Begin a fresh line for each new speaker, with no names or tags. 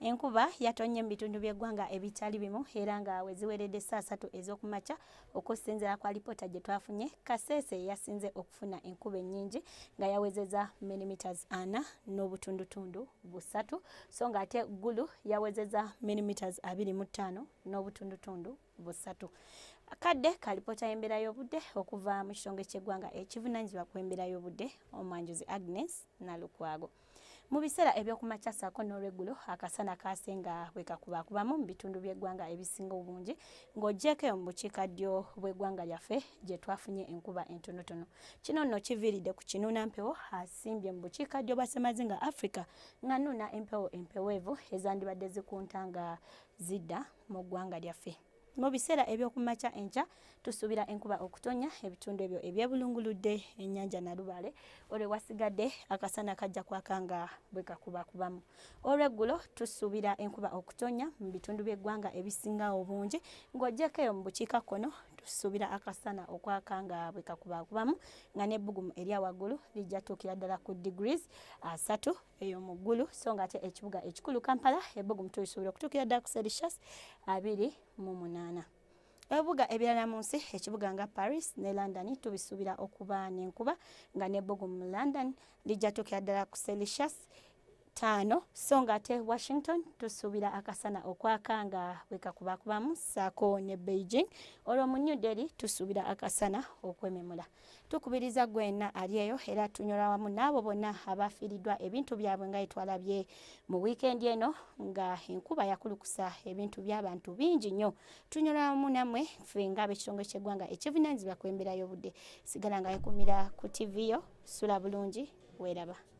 enkuba yatonye mu bitundu by'eggwanga ebitali bimu era nga weziweredde saa 3 ez'okumakya okusinziira kwa lipoota gye twafunye. Kasese yasinze okufuna enkuba ennyingi nga yawezezza millimeters 4 n'obutundutundu 3 so nga ate Gulu yawezezza millimeters 25 n'obutundutundu 3. Kadde ka lipoota y'embeera y'obudde okuva mu kitongole ky'eggwanga ekivunaanyizibwa ku embeera y'obudde Omwanjuzi Agnes Nalukwago. Mu biseera eby'okumakya ssaako n'olweggulo akasana kaasenga bwe kakubakubamu mu bitundu by'eggwanga ebisinga obungi ng'oggyeko mu bukiikaddyo bw'eggwanga lyaffe gye twafunye enkuba entonotono. Kino nno kiviiridde ku kinuunampewo asimbye mu bukiikaddyo bwa Ssemazinga Africa nga nnuuna empewo empeweevu ezandibadde zikunta nga zidda mu ggwanga lyaffe. Mu biseera eby'okumakya enkya tusuubira enkuba okutonya ebitundu ebyo ebyebulunguludde ennyanja Nalubaale olwe wasigadde akasana kajja kwaka nga bwe kakubakubamu. Olweggulo tusuubira enkuba okutonya mu bitundu by'eggwanga ebisinga obungi ng'oggyeko eyo mu bukiikakkono tusuubira akasana okwaka nga bwe kakubakubamu nga n'ebbugumu erya waggulu lijja tuukira ddala ku degrees 3 eyo mu ggulu so nga ate ekibuga ekikulu Kampala ebbugumu tulisuubira okutuukira ddala ku Celsius 28. Ebibuga ebirala mu nsi ekibuga nga Paris ne London tubisuubira okuba n'enkuba nga n'ebbugumu mu London lijja tuukira ddala ku Celsius 5 so nga ate Washington tusuubira akasana okwaka nga bwe kakubakubamu ssaako ne Beijing. Olwo mu New Delhi tusuubira akasana okwememula. Tukubiriza gwenna ali eyo era tunyola wamu n'abo bonna abafiiriddwa ebintu byabwe nga etwalabye mu wiikendi eno nga enkuba yakulukusa ebintu by'abantu bingi nnyo. Tunyola wamu nammwe ffe ng'ab'ekitongole ky'eggwanga ekivunaanyizibwa ku embeera y'obudde. Sigala nga yekumira ku TV yo, sula bulungi, weeraba.